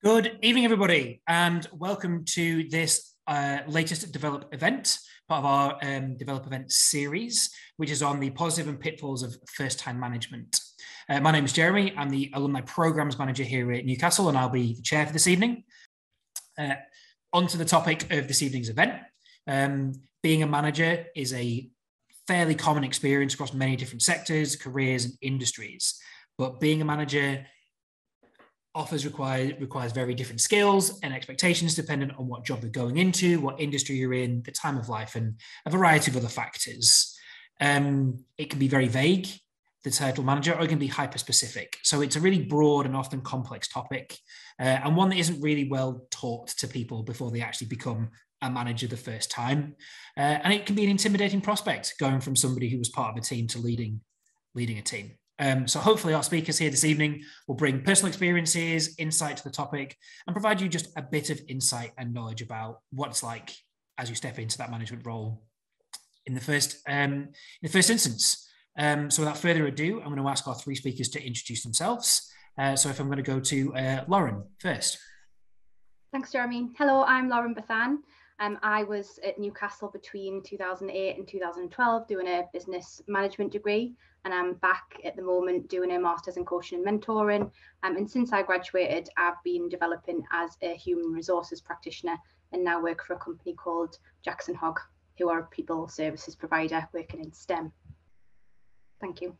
Good evening, everybody, and welcome to this latest Develop event, part of our Develop event series, which is on the positive and pitfalls of first-time management. My name is Jeremy. I'm the Alumni Programs Manager here at Newcastle, and I'll be the chair for this evening. On to the topic of this evening's event. Being a manager is a fairly common experience across many different sectors, careers, and industries, but being a manager requires very different skills and expectations dependent on what job you're going into, what industry you're in, the time of life, and a variety of other factors. It can be very vague, the title manager, or it can be hyper-specific. So it's a really broad and often complex topic, and one that isn't really well taught to people before they actually become a manager the first time. And it can be an intimidating prospect going from somebody who was part of a team to leading a team. So hopefully our speakers here this evening will bring personal experiences, insight to the topic, and provide you just a bit of insight and knowledge about what it's like as you step into that management role in the first instance. So without further ado, I'm going to ask our three speakers to introduce themselves. So if I'm going to go to Lauren first. Thanks, Jeremy. Hello, I'm Lauren Bethan. I was at Newcastle between 2008 and 2012 doing a business management degree, and I'm back at the moment doing a master's in coaching and mentoring. And since I graduated, I've been developing as a human resources practitioner and now work for a company called Jackson Hogg, who are a people services provider working in STEM. Thank you.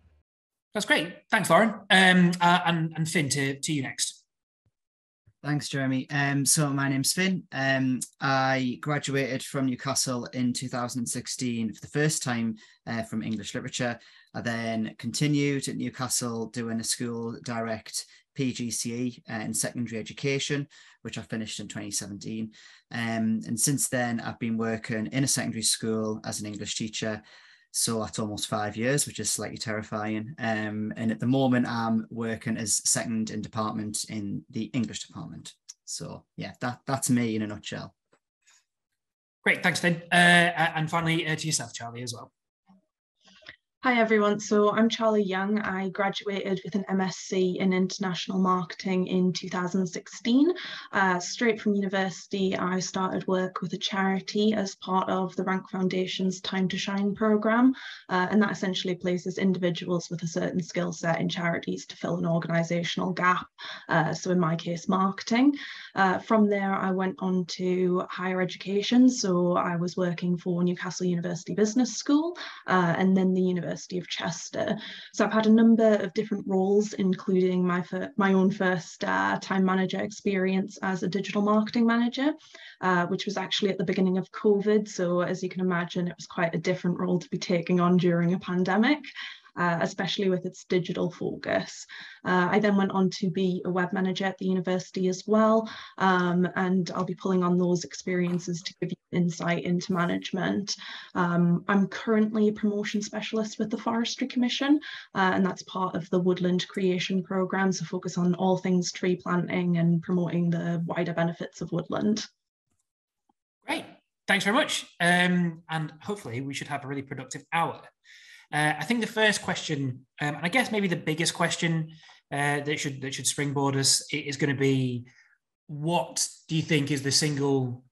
That's great. Thanks, Lauren. And Finn, to you next. Thanks, Jeremy. So my name's Finn. I graduated from Newcastle in 2016 for the first time from English literature. I then continued at Newcastle doing a school direct PGCE in secondary education, which I finished in 2017. And since then, I've been working in a secondary school as an English teacher. So that's almost 5 years, which is slightly terrifying. And at the moment, I'm working as second in department in the English department. So yeah, that's me in a nutshell. Great, thanks, Finn. And finally, to yourself, Charlie, as well. Hi everyone, so I'm Charlie Young. I graduated with an MSc in International Marketing in 2016. Straight from university, I started work with a charity as part of the Rank Foundation's Time to Shine programme, and that essentially places individuals with a certain skill set in charities to fill an organisational gap, so in my case, marketing. From there, I went on to higher education, so I was working for Newcastle University Business School, and then the University of Chester. So I've had a number of different roles, including my own first time manager experience as a digital marketing manager, which was actually at the beginning of COVID. So as you can imagine, it was quite a different role to be taking on during a pandemic. Especially with its digital focus. I then went on to be a web manager at the university as well, and I'll be pulling on those experiences to give you insight into management. I'm currently a promotion specialist with the Forestry Commission, and that's part of the Woodland Creation Programme, so focus on all things tree planting and promoting the wider benefits of woodland. Great, thanks very much. And hopefully we should have a really productive hour. I think the first question, and I guess maybe the biggest question that should springboard us is going to be, what do you think is the single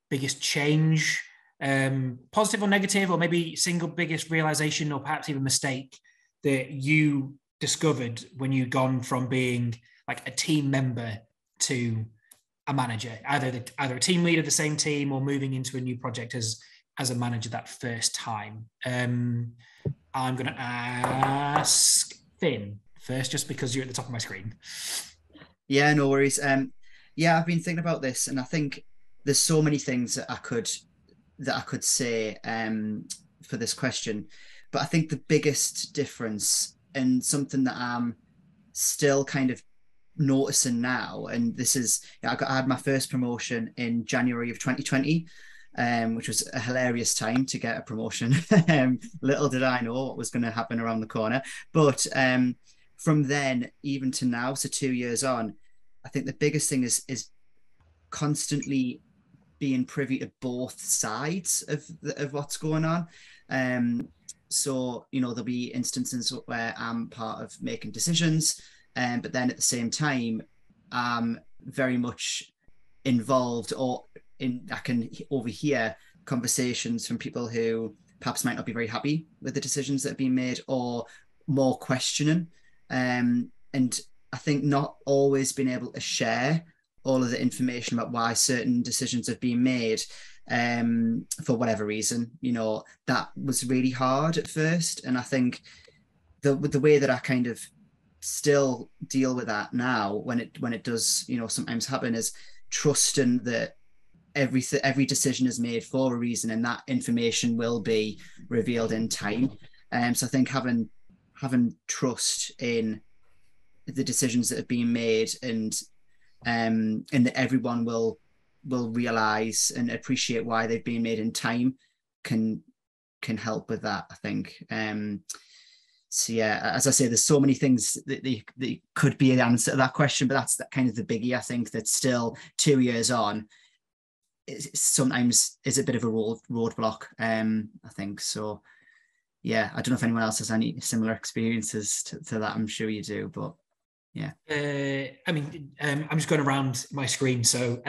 biggest change, positive or negative, or maybe single biggest realization or perhaps even mistake that you discovered when you'd gone from being like a team member to a manager, either a team leader of the same team or moving into a new project as a manager that first time? I'm going to ask Finn first, just because you're at the top of my screen. Yeah, no worries. Yeah, I've been thinking about this, and I think there's so many things that I could say for this question, but I think the biggest difference, and something that I'm still kind of noticing now, and this is, I had my first promotion in January of 2020. Which was a hilarious time to get a promotion. Little did I know what was going to happen around the corner. But from then, even to now, so 2 years on, I think the biggest thing is constantly being privy to both sides of what's going on. So, there'll be instances where I'm part of making decisions, but then at the same time, I'm very much involved, I can overhear conversations from people who perhaps might not be very happy with the decisions that have been made, or more questioning. And I think not always being able to share all of the information about why certain decisions have been made, for whatever reason, that was really hard at first. And I think the way that I kind of still deal with that now, when it does, sometimes happen, is trusting that every decision is made for a reason, and that information will be revealed in time. So I think having trust in the decisions that have been made, and that everyone will realize and appreciate why they've been made in time, can help with that, I think. So yeah, as I say, there's so many things that they could be an answer to that question, but that's kind of the biggie, I think, that's still 2 years on. Sometimes is a bit of a roadblock, I think. So yeah, I don't know if anyone else has any similar experiences to that. I'm sure you do, but yeah. I'm just going around my screen. So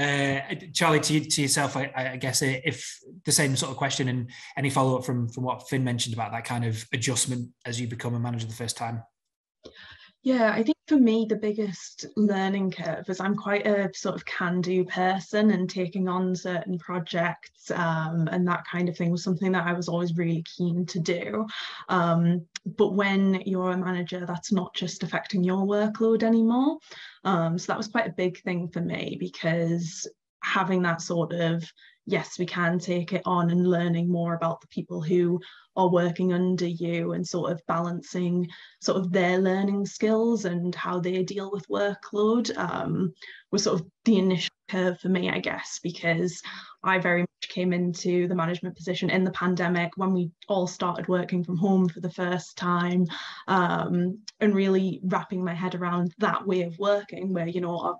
Charlie, to yourself, I guess if the same sort of question, and any follow-up from what Finn mentioned about that kind of adjustment as you become a manager the first time. Yeah, I think for me, the biggest learning curve is I'm quite a sort of can-do person, and taking on certain projects and that kind of thing was something that I was always really keen to do. But when you're a manager, that's not just affecting your workload anymore. So that was quite a big thing for me, because having that sort of, yes, we can take it on, and learning more about the people who are working under you, and sort of balancing sort of their learning skills and how they deal with workload, was sort of the initial curve for me, I guess, because I very much came into the management position in the pandemic, when we all started working from home for the first time, and really wrapping my head around that way of working, where, our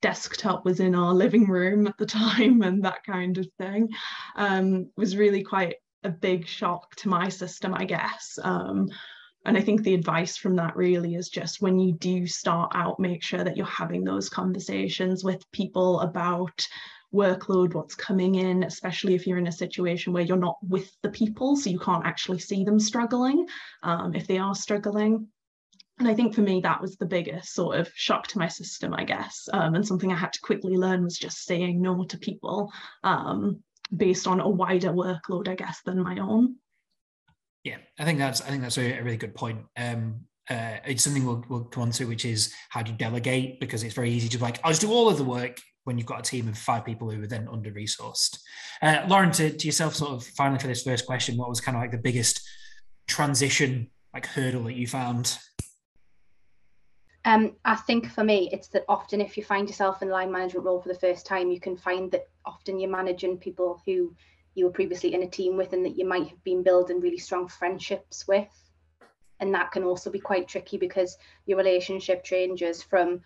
desktop was in our living room at the time, and that kind of thing, was really quite a big shock to my system, I guess. And I think the advice from that really is just, when you do start out, make sure that you're having those conversations with people about workload, what's coming in, especially if you're in a situation where you're not with the people, so you can't actually see them struggling, if they are struggling. And I think for me, that was the biggest sort of shock to my system, I guess. And something I had to quickly learn was just saying no to people, based on a wider workload, I guess, than my own. Yeah, I think that's a really good point. It's something we'll come on to, which is how do you delegate? Because it's very easy to I'll just do all of the work, when you've got a team of 5 people who are then under-resourced. Lauren, to yourself, sort of finally for this first question, what was kind of the biggest transition hurdle that you found? I think for me, it's that often if you find yourself in a line management role for the first time, you can find that often you're managing people who you were previously in a team with, and that you might have been building really strong friendships with. And that can also be quite tricky, because your relationship changes from,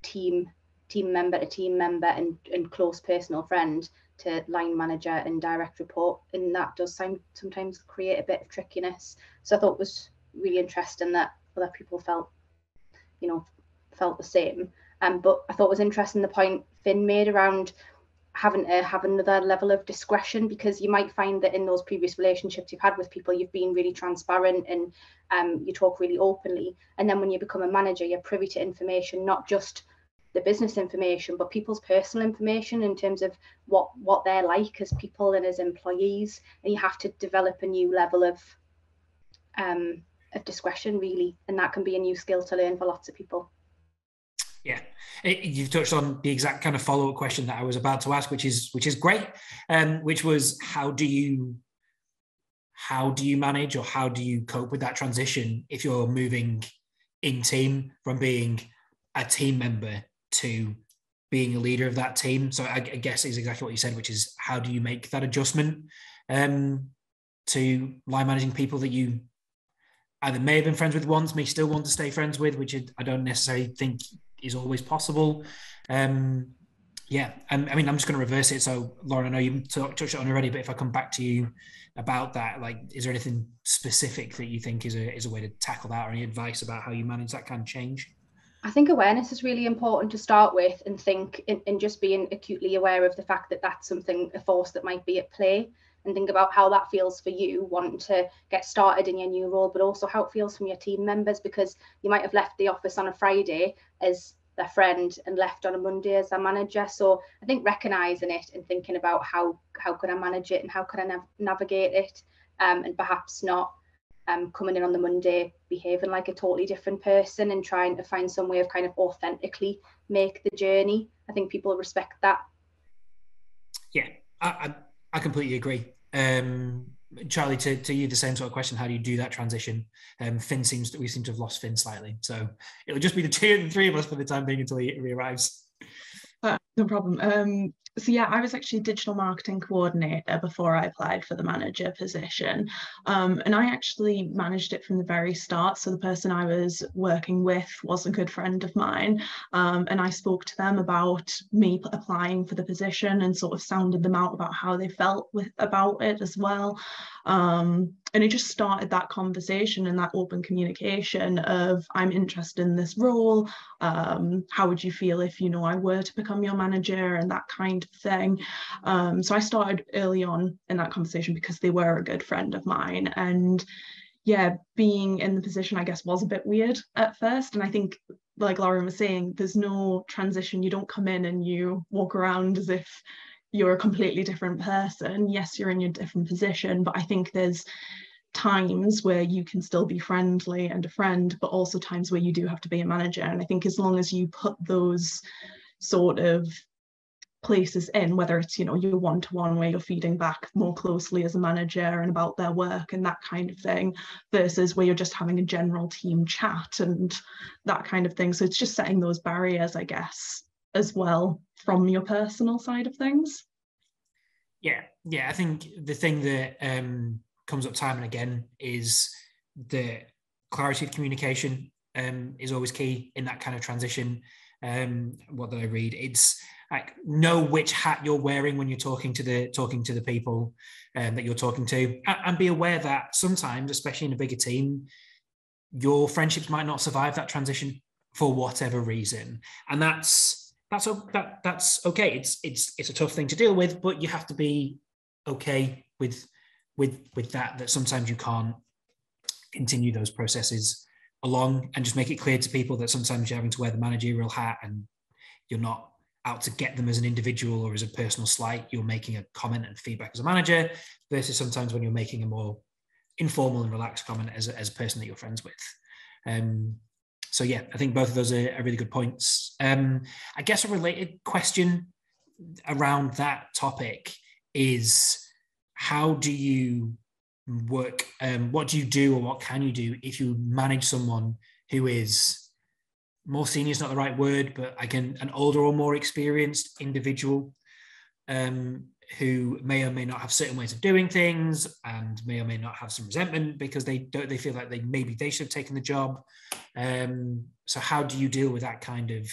team member to team member, and close personal friend, to line manager and direct report. And that does sometimes create a bit of trickiness. So I thought it was really interesting that other people felt the same. But I thought it was interesting the point Finn made around having to have another level of discretion, because you might find that in those previous relationships you've had with people, you've been really transparent, and you talk really openly. And then when you become a manager, you're privy to information, not just the business information, but people's personal information, in terms of what they're like as people and as employees. And you have to develop a new level of discretion, really, and that can be a new skill to learn for lots of people. Yeah, you've touched on the exact kind of follow-up question that I was about to ask, which is great, which was how do you manage, or how do you cope with that transition if you're moving in team from being a team member to being a leader of that team? So I guess is exactly what you said, which is how do you make that adjustment to line managing people that you either may have been friends with once, may still want to stay friends with, which I don't necessarily think is always possible. Yeah, I mean, I'm just going to reverse it. So, Lauren, I know you touched on already, but if I come back to you about that, like, is there anything specific that you think is a way to tackle that, or any advice about how you manage that kind of change? I think awareness is really important to start with, and think in just being acutely aware of the fact that that's something, a force that might be at play, and think about how that feels for you wanting to get started in your new role, but also how it feels from your team members, because you might have left the office on a Friday as their friend and left on a Monday as their manager. So I think recognizing it and thinking about how could I manage it and how could I navigate it, and perhaps not coming in on the Monday behaving like a totally different person, and trying to find some way of kind of authentically make the journey. I think people respect that. Yeah, I completely agree. Charlie, to you, the same sort of question. How do you do that transition? Finn we seem to have lost Finn slightly. So it'll just be the two and three of us for the time being until he arrives. No problem. So yeah, I was actually digital marketing coordinator before I applied for the manager position. And I actually managed it from the very start. So the person I was working with was a good friend of mine. And I spoke to them about me applying for the position and sort of sounded them out about how they felt about it as well. And it just started that conversation and that open communication of, I'm interested in this role. How would you feel if, I were to become your manager, and that kind of thing. So I started early on in that conversation because they were a good friend of mine. And yeah, being in the position, I guess, was a bit weird at first. And I think, like Lauren was saying, there's no transition. You don't come in and you walk around as if you're a completely different person. Yes, you're in your different position, but I think there's times where you can still be friendly and a friend, but also times where you do have to be a manager. And I think as long as you put those sort of places in, whether it's, your one-to-one where you're feeding back more closely as a manager and about their work and that kind of thing, versus where you're just having a general team chat and that kind of thing. So it's just setting those barriers, I guess, as well from your personal side of things. Yeah, I think the thing that comes up time and again is the clarity of communication is always key in that kind of transition. What did I read? It's like, know which hat you're wearing when you're talking to the people that you're talking to, and be aware that sometimes, especially in a bigger team, your friendships might not survive that transition for whatever reason, and that's okay. It's a tough thing to deal with, but you have to be okay with that sometimes you can't continue those processes along, and just make it clear to people that sometimes you're having to wear the managerial hat and you're not out to get them as an individual or as a personal slight. You're making a comment and feedback as a manager, versus sometimes when you're making a more informal and relaxed comment as a person that you're friends with. So yeah, I think both of those are really good points. I guess a related question around that topic is, how do you work? What do you do, or what can you do if you manage someone who is more senior is not the right word, but an older or more experienced individual who may or may not have certain ways of doing things, and may or may not have some resentment because they feel like they should have taken the job. So how do you deal with that kind of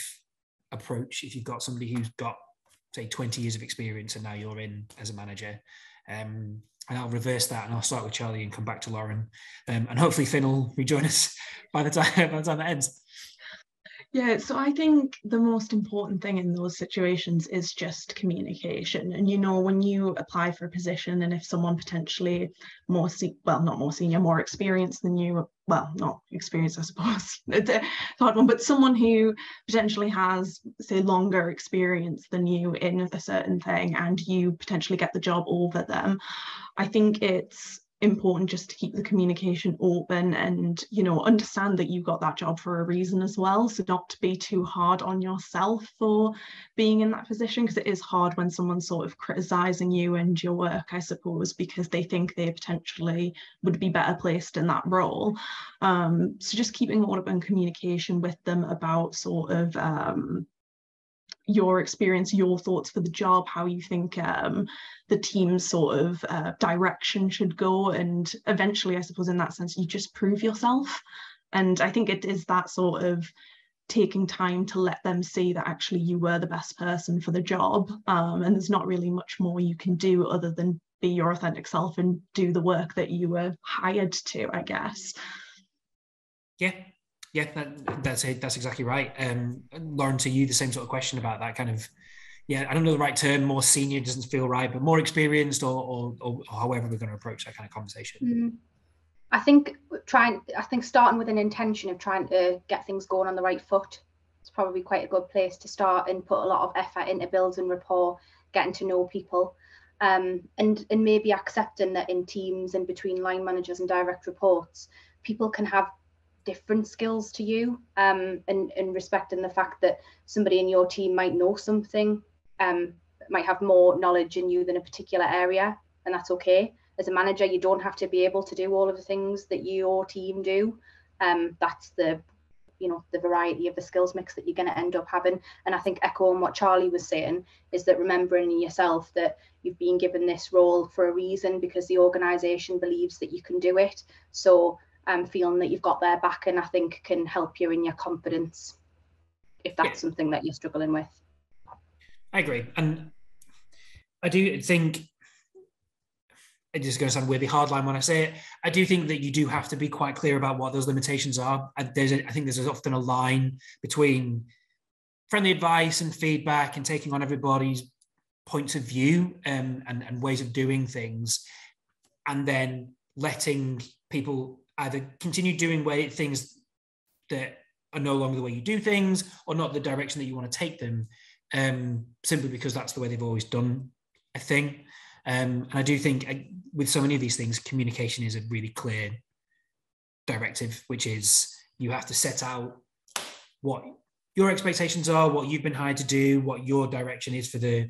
approach if you've got somebody who's got, say, 20 years of experience and now you're in as a manager? And I'll reverse that, and I'll start with Charlie and come back to Lauren, and hopefully Finn will rejoin us by the time that ends. Yeah, so I think the most important thing in those situations is just communication. And, when you apply for a position, and if someone potentially more experienced than you, well, not experienced, I suppose, it's a hard one, but someone who potentially has, say, longer experience than you in a certain thing, and you potentially get the job over them, I think it's important just to keep the communication open and understand that you got that job for a reason as well, so not to be too hard on yourself for being in that position, because it is hard when someone's sort of criticizing you and your work, I suppose, because they think they potentially would be better placed in that role. So just keeping open communication with them about sort of your experience, your thoughts for the job, how you think the team's sort of direction should go, and eventually, I suppose, in that sense, you just prove yourself. And I think it is that sort of taking time to let them see that actually you were the best person for the job, and there's not really much more you can do other than be your authentic self and do the work that you were hired to, I guess. Yeah, that's it. That's exactly right. Lauren, to you, the same sort of question about that kind of, I don't know the right term, more senior doesn't feel right, but more experienced or however we're going to approach that kind of conversation. I think starting with an intention of trying to get things going on the right foot is probably quite a good place to start, and put a lot of effort into building rapport, getting to know people, and maybe accepting that in teams and between line managers and direct reports, people can have different skills to you, and respecting the fact that somebody in your team might know something, might have more knowledge in you than a particular area, and that's okay. As a manager, you don't have to be able to do all of the things that your team do. That's the variety of the skills mix that you're going to end up having. And I think echoing what Charlie was saying is that remembering in yourself that you've been given this role for a reason, because the organisation believes that you can do it. So feeling that you've got their backing, I think, can help you in your confidence if that's something that you're struggling with. I agree. And I do think, it's just going to sound weirdly hardline when I say it, I do think that you do have to be quite clear about what those limitations are. I think there's often a line between friendly advice and feedback and taking on everybody's points of view and ways of doing things, and then letting people either continue doing things that are no longer the way you do things, or not the direction that you want to take them, simply because that's the way they've always done a thing. And I do think with so many of these things, communication is a really clear directive, which is you have to set out what your expectations are, what you've been hired to do, what your direction is for the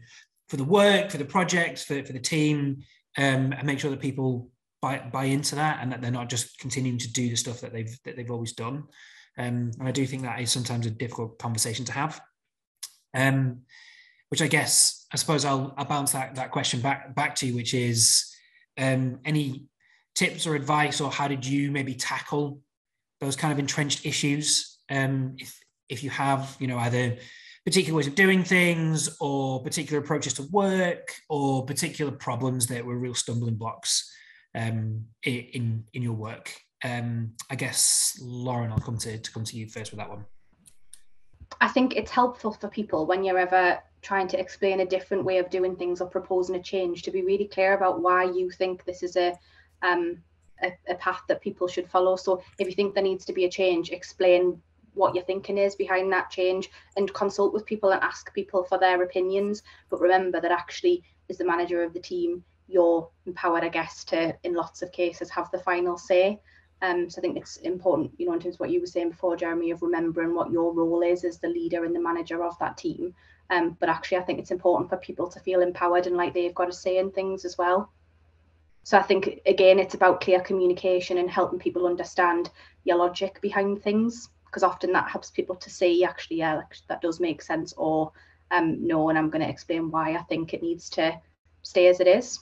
work, for the project, for the team, and make sure that people buy into that, and that they're not just continuing to do the stuff that they've always done. And I do think that is sometimes a difficult conversation to have. Which I suppose I'll bounce that question back to you, which is any tips or advice, or how did you maybe tackle those kind of entrenched issues? If you have, either particular ways of doing things, or particular approaches to work, or particular problems that were real stumbling blocks in your work. I guess, Lauren, I'll come to you first with that one. I think it's helpful for people when you're ever trying to explain a different way of doing things or proposing a change, to be really clear about why you think this is a path that people should follow. So if you think there needs to be a change, explain what your thinking is behind that change, and consult with people and ask people for their opinions. But remember that actually, as the manager of the team, you're empowered, I guess, to, in lots of cases, have the final say. So I think it's important, in terms of what you were saying before, Jeremy, of remembering what your role is as the leader and the manager of that team. But actually, I think it's important for people to feel empowered and like they've got a say in things as well. So I think, again, it's about clear communication and helping people understand your logic behind things, because often that helps people to see, actually, yeah, that does make sense, or no, and I'm going to explain why I think it needs to stay as it is.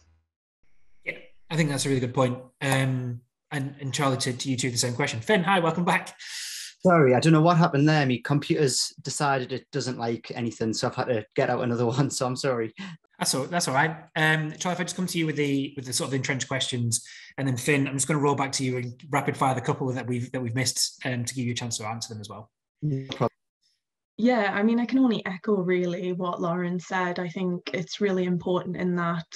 Yeah, I think that's a really good point. And Charlie, to you too, the same question. Finn, hi, welcome back. Sorry, I don't know what happened there. My computer's decided it doesn't like anything, so I've had to get out another one, so I'm sorry. That's all right. Charlie, if I just come to you with the sort of entrenched questions, and then Finn, I'm just going to roll back to you and rapid fire the couple that we've missed, to give you a chance to answer them as well. No problem. Yeah, I mean, I can only echo really what Lauren said. I think it's really important in that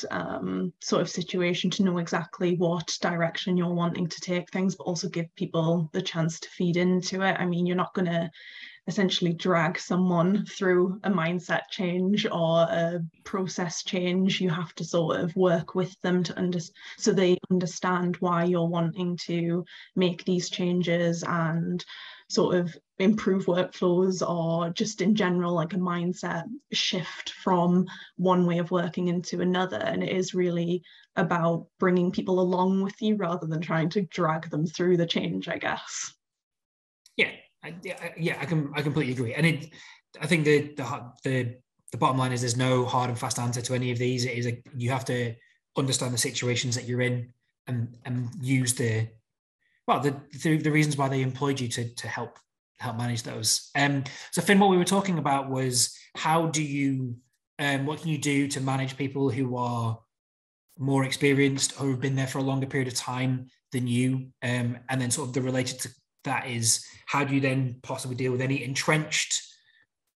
sort of situation to know exactly what direction you're wanting to take things, but also give people the chance to feed into it. I mean, you're not going to essentially drag someone through a mindset change or a process change. You have to sort of work with them so they understand why you're wanting to make these changes and sort of improve workflows, or just in general, like a mindset shift from one way of working into another. And it is really about bringing people along with you rather than trying to drag them through the change, I guess. Yeah, I completely agree. And I think the bottom line is there's no hard and fast answer to any of these. It is you have to understand the situations that you're in and use the reasons why they employed you to help manage those. So Finn, what we were talking about was how do you, what can you do to manage people who are more experienced or have been there for a longer period of time than you? And then sort of the related to that is how do you then possibly deal with any entrenched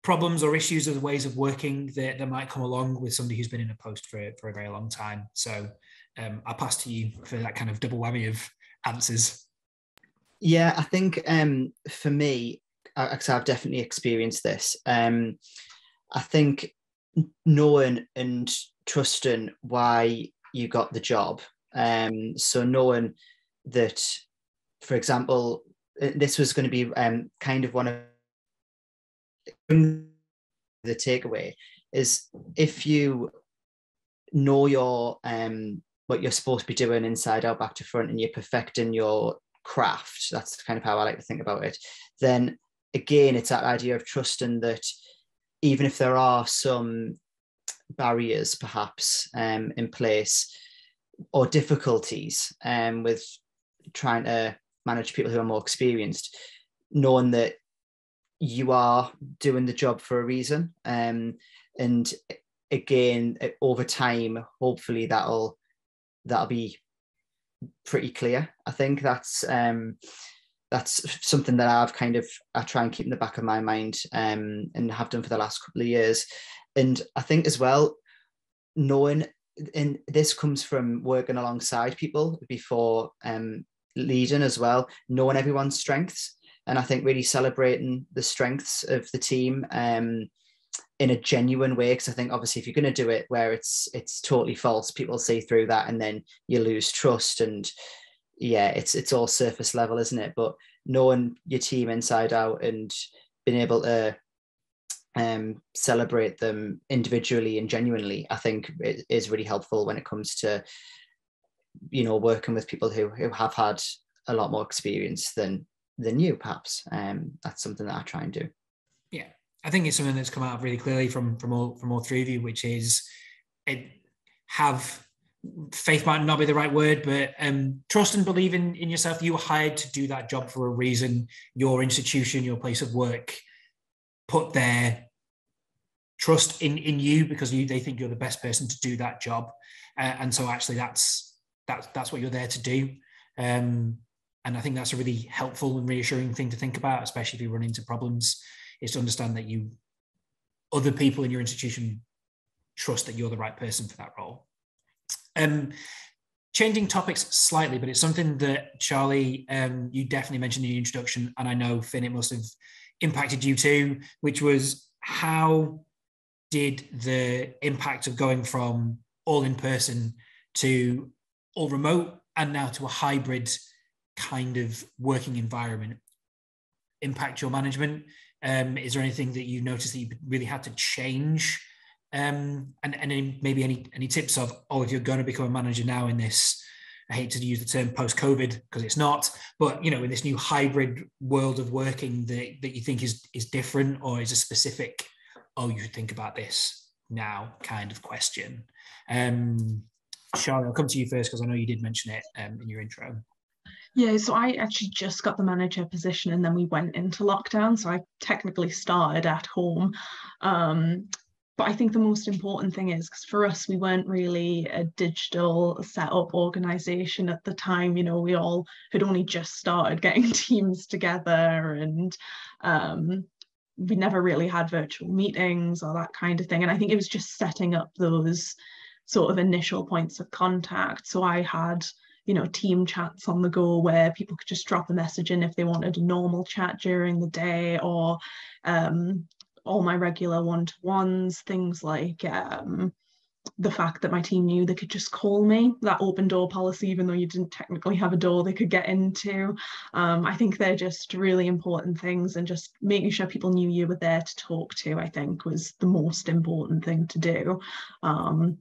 problems or issues or ways of working that might come along with somebody who's been in a post for a very long time. So I'll pass to you for that kind of double whammy of answers. Yeah, I think for me, because I've definitely experienced this, I think knowing and trusting why you got the job. So knowing that, for example, this was going to be kind of one of the takeaway is if you know your what you're supposed to be doing inside out, back to front, and you're perfecting your craft, that's kind of how I like to think about it, then again it's that idea of trusting that even if there are some barriers perhaps in place or difficulties with trying to manage people who are more experienced, knowing that you are doing the job for a reason, and again over time hopefully that'll be pretty clear. I think that's something that I try and keep in the back of my mind, and have done for the last couple of years. And I think as well, knowing, and this comes from working alongside people before leading as well, knowing everyone's strengths, and I think really celebrating the strengths of the team in a genuine way, because I think obviously if you're going to do it where it's totally false, people see through that and then you lose trust, and yeah, it's all surface level, isn't it? But knowing your team inside out and being able to celebrate them individually and genuinely, I think it is really helpful when it comes to, you know, working with people who have had a lot more experience than you perhaps. That's something that I try and do. Yeah, I think it's something that's come out really clearly from all three of you, which is faith might not be the right word, but trust and believe in yourself. You were hired to do that job for a reason. Your institution, your place of work, put their trust in you because they think you're the best person to do that job, and so actually that's what you're there to do. And I think that's a really helpful and reassuring thing to think about, especially if you run into problems, is to understand that other people in your institution trust that you're the right person for that role. Changing topics slightly, but it's something that, Charlie, you definitely mentioned in the introduction, and I know, Finn, it must have impacted you too, which was how did the impact of going from all in person to all remote and now to a hybrid kind of working environment impact your management? Is there anything that you noticed that you really had to change? And maybe any tips of, if you're going to become a manager now in this, I hate to use the term post-COVID because it's not, but in this new hybrid world of working that you think is different, or is a specific, you should think about this now kind of question. Charlotte, I'll come to you first because I know you did mention it in your intro. Yeah, so I actually just got the manager position and then we went into lockdown. So I technically started at home. But I think the most important thing is, because for us, we weren't really a digital setup organisation at the time. We all had only just started getting teams together, and we never really had virtual meetings or that kind of thing. And I think it was just setting up those sort of initial points of contact. So I had team chats on the go where people could just drop a message in if they wanted a normal chat during the day, or all my regular one-to-ones, things like the fact that my team knew they could just call me, that open door policy, even though you didn't technically have a door they could get into. I think they're just really important things, and just making sure people knew you were there to talk to, I think, was the most important thing to do,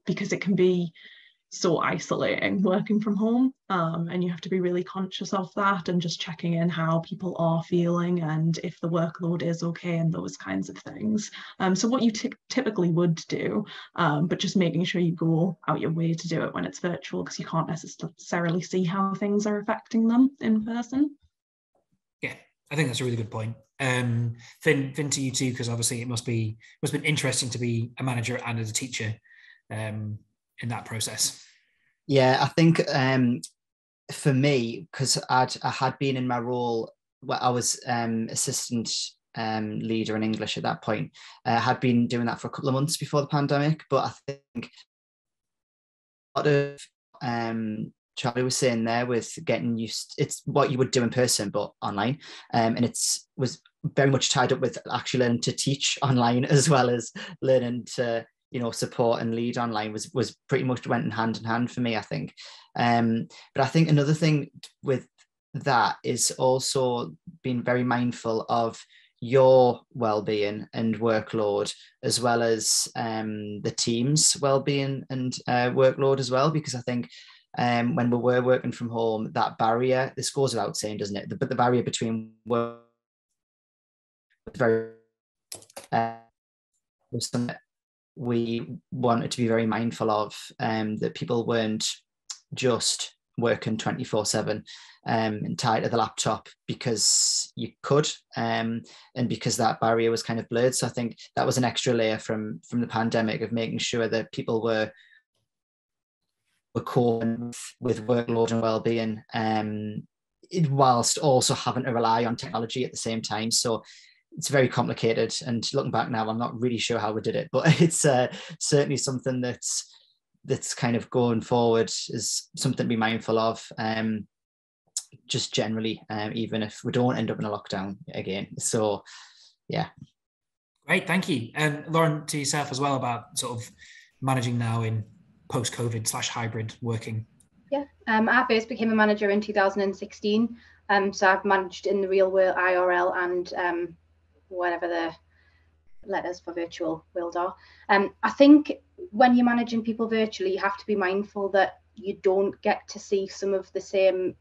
because it can be so isolating working from home, and you have to be really conscious of that and just checking in how people are feeling and if the workload is okay and those kinds of things. So what you typically would do, but just making sure you go out your way to do it when it's virtual, because you can't necessarily see how things are affecting them in person. Yeah, I think that's a really good point. Finn, to you too, because obviously it must have been interesting to be a manager and as a teacher in that process. Yeah, I think for me, because I had been in my role where I was assistant leader in English at that point. I had been doing that for a couple of months before the pandemic, but I think a lot of Charlie was saying there with getting used, it's what you would do in person but online, and was very much tied up with actually learning to teach online as well as learning to support and lead online was pretty much went hand in hand for me, I think. But I think another thing with that is also being very mindful of your well-being and workload, as well as the team's well-being and workload as well, because I think when we were working from home, that barrier, this goes without saying, doesn't it? But the barrier between work was very was something we wanted to be very mindful of, that people weren't just working 24/7 and tied to the laptop because you could, and because that barrier was kind of blurred. So I think that was an extra layer from the pandemic of making sure that people were coping with workload and well-being, whilst also having to rely on technology at the same time. So it's very complicated, and looking back now, I'm not really sure how we did it, but it's certainly something that's kind of going forward is something to be mindful of, just generally, even if we don't end up in a lockdown again. So yeah. Great, thank you. And Lauren, to yourself as well, about sort of managing now in post-COVID / hybrid working. Yeah, I first became a manager in 2016. So I've managed in the real world, IRL, and whatever the letters for virtual world are. I think when you're managing people virtually, you have to be mindful that you don't get to see some of the same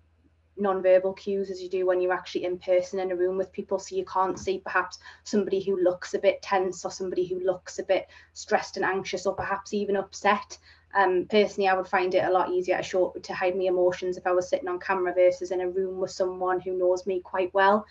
non-verbal cues as you do when you're actually in person in a room with people. So you can't see perhaps somebody who looks a bit tense, or somebody who looks a bit stressed and anxious, or perhaps even upset. Personally, I would find it a lot easier to hide my emotions if I was sitting on camera versus in a room with someone who knows me quite well.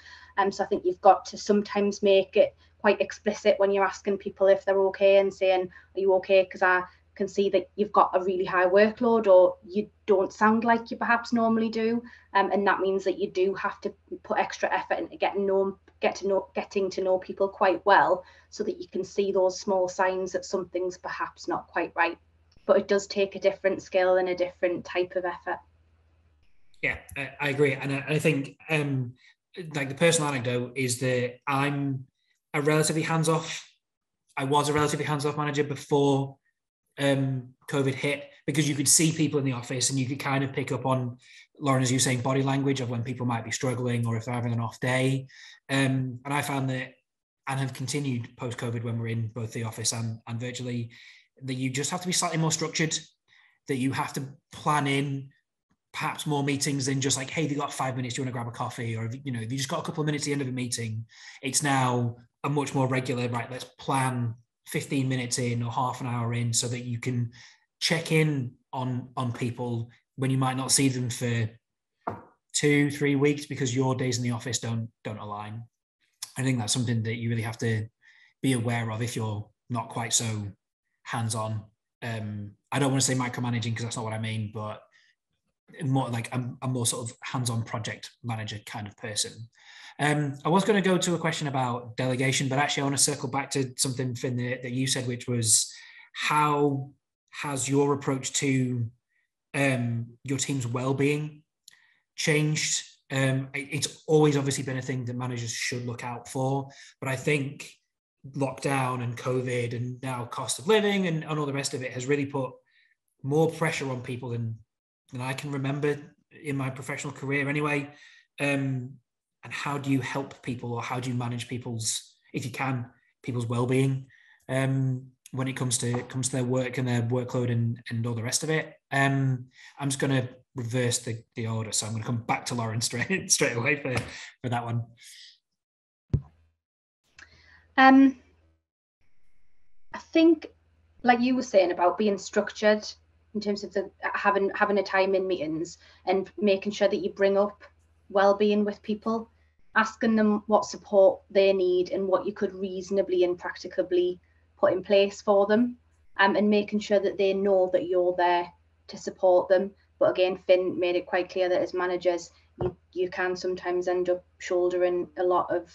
So I think you've got to sometimes make it quite explicit when you're asking people if they're okay, and saying, are you okay? Because I can see that you've got a really high workload, or you don't sound like you perhaps normally do. And that means that you do have to put extra effort into getting to know people quite well, so that you can see those small signs that something's perhaps not quite right. But it does take a different skill and a different type of effort. Yeah, I agree. And I think like the personal anecdote is that I was a relatively hands-off manager before COVID hit, because you could see people in the office and you could kind of pick up on, Lauren, as you were saying, body language of when people might be struggling or if they're having an off day. And I found that, and have continued post-COVID when we're in both the office and virtually, that you just have to be slightly more structured, that you have to plan in perhaps more meetings than just like, hey, have you got 5 minutes, do you want to grab a coffee? Or, if you just got a couple of minutes at the end of a meeting, it's now a much more regular, right, let's plan 15 minutes in or half an hour in, so that you can check in on people when you might not see them for 2-3 weeks because your days in the office don't align. I think that's something that you really have to be aware of if you're not quite so hands-on. I don't want to say micromanaging, because that's not what I mean, but more like I'm more sort of hands-on project manager kind of person. I was going to go to a question about delegation, but actually I want to circle back to something, Finn, that you said, which was, how has your approach to your team's well-being changed? It's always obviously been a thing that managers should look out for, but I think lockdown and COVID and now cost of living and all the rest of it has really put more pressure on people than I can remember in my professional career anyway. And how do you help people, or how do you manage people's well-being when it comes to their work and their workload and all the rest of it? I'm just going to reverse the order, so I'm going to come back to Lauren straight away for that one. I think, like you were saying about being structured in terms of having a time in meetings and making sure that you bring up well-being with people. asking them what support they need and what you could reasonably and practicably put in place for them, and making sure that they know that you're there to support them. But again, Finn made it quite clear that as managers, you can sometimes end up shouldering a lot of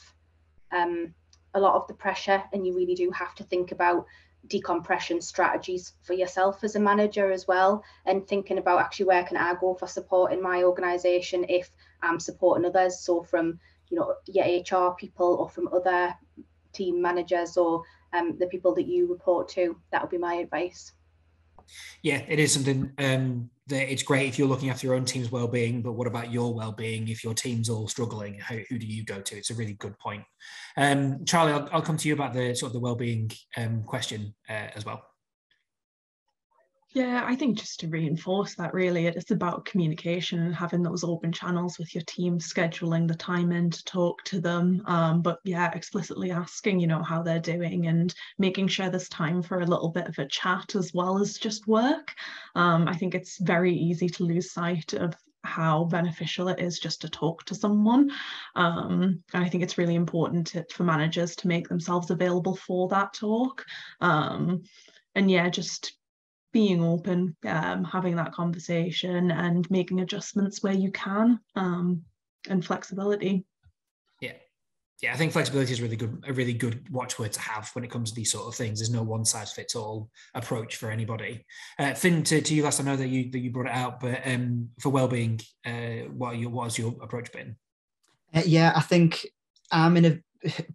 the pressure, and you really do have to think about decompression strategies for yourself as a manager as well, and thinking about actually where can I go for support in my organisation if I'm supporting others. So from your HR people, or from other team managers, or the people that you report to. That would be my advice. Yeah, it is something that it's great if you're looking after your own team's well-being, but what about your well-being if your team's all struggling? Who do you go to? It's a really good point. Charlie, I'll come to you about the sort of the well-being question as well. Yeah, I think just to reinforce that, really, it's about communication and having those open channels with your team, scheduling the time in to talk to them. But yeah, explicitly asking, how they're doing, and making sure there's time for a little bit of a chat as well as just work. I think it's very easy to lose sight of how beneficial it is just to talk to someone. And I think it's really important for managers to make themselves available for that talk. And yeah, just being open, having that conversation and making adjustments where you can, and flexibility. Yeah, I think flexibility is a really good watchword to have when it comes to these sort of things. There's no one size fits all approach for anybody. Finn, to you last, I know that you brought it out, but for wellbeing, what has your approach been? Yeah, I think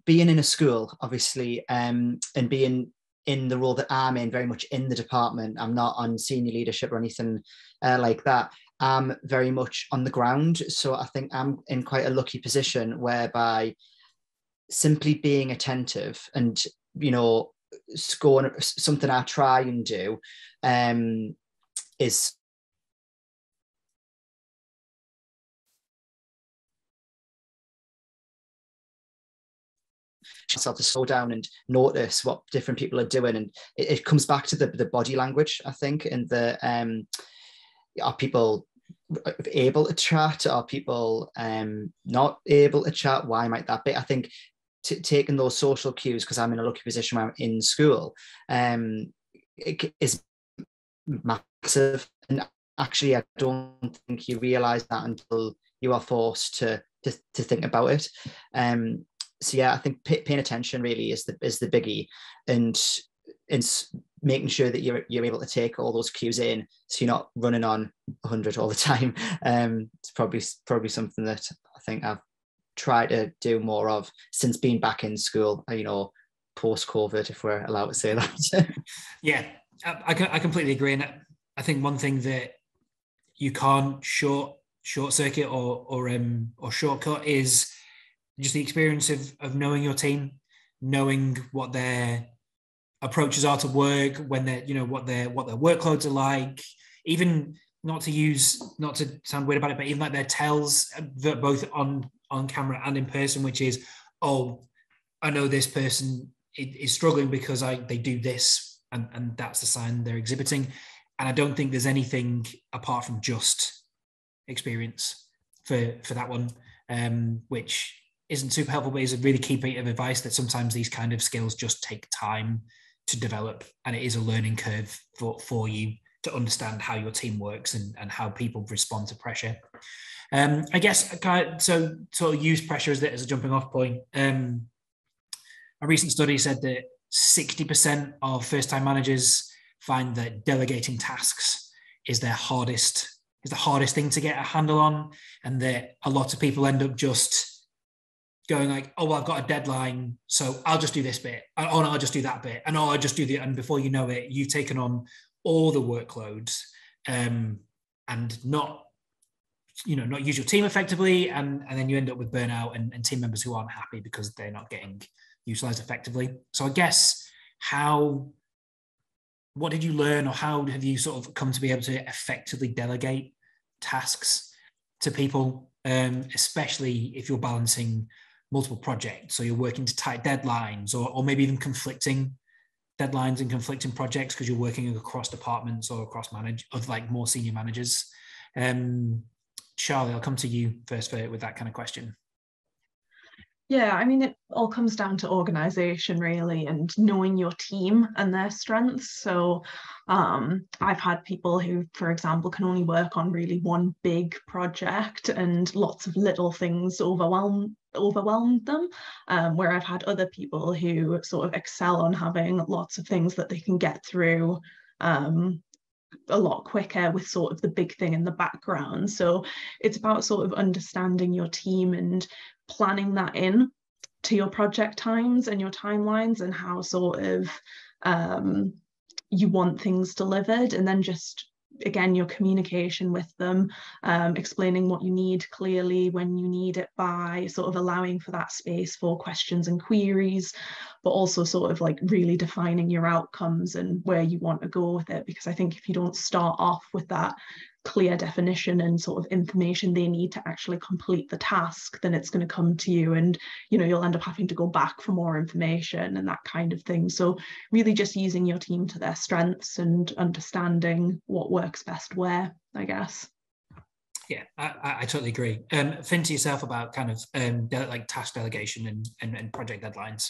being in a school, obviously, and being in the role that I'm in, very much in the department. I'm not on senior leadership or anything like that. I'm very much on the ground. So I think I'm in quite a lucky position whereby simply being attentive and, scoring something I try and do is yourself to slow down and notice what different people are doing, and it comes back to the body language, I think, and are people able to chat, are people not able to chat, why might that be? I think taking those social cues, because I'm in a lucky position where I'm in school, it is massive, and actually I don't think you realize that until you are forced to think about it. So yeah, I think paying attention really is the biggie, and making sure that you're able to take all those cues in, so you're not running on 100 all the time. It's probably something that I think I've tried to do more of since being back in school, post-COVID, if we're allowed to say that. Yeah, I completely agree, and I think one thing that you can't short circuit or shortcut is just the experience of knowing your team, knowing what their approaches are to work, when they're, what their workloads are like, even not to sound weird about it, but even like their tells, both on camera and in person, which is, oh, I know this person is struggling because they do this, and that's the sign they're exhibiting. And I don't think there's anything apart from just experience for that one, which isn't super helpful, but is a really key bit of advice, that sometimes these kind of skills just take time to develop, and it is a learning curve for you to understand how your team works and how people respond to pressure. I guess, so sort of use pressure as a jumping off point. A recent study said that 60% of first-time managers find that delegating tasks is the hardest thing to get a handle on, and that a lot of people end up just going like, oh, well, I've got a deadline, so I'll just do this bit. Oh, no, I'll just do that bit. And I'll just do the, and before you know it, you've taken on all the workloads, and not use your team effectively. And then you end up with burnout and team members who aren't happy because they're not getting utilized effectively. So I guess what did you learn, or how have you sort of come to be able to effectively delegate tasks to people, especially if you're balancing multiple projects, so you're working to tight deadlines, or maybe even conflicting deadlines and conflicting projects because you're working across departments or across more senior managers. Charlie, I'll come to you first with that kind of question. Yeah, I mean, it all comes down to organization really, and knowing your team and their strengths. So I've had people who, for example, can only work on really one big project and lots of little things overwhelmed them, where I've had other people who sort of excel on having lots of things that they can get through a lot quicker with sort of the big thing in the background. So it's about sort of understanding your team and planning that in to your project times and your timelines, and how sort of you want things delivered, and then just again your communication with them, explaining what you need clearly, when you need it by, sort of allowing for that space for questions and queries, but also sort of like really defining your outcomes and where you want to go with it. Because I think if you don't start off with that clear definition and sort of information they need to actually complete the task, then it's going to come to you, and you'll end up having to go back for more information and that kind of thing. So really just using your team to their strengths and understanding what works best where, I guess. Yeah, I totally agree. Finn, to yourself about kind of like task delegation and project deadlines.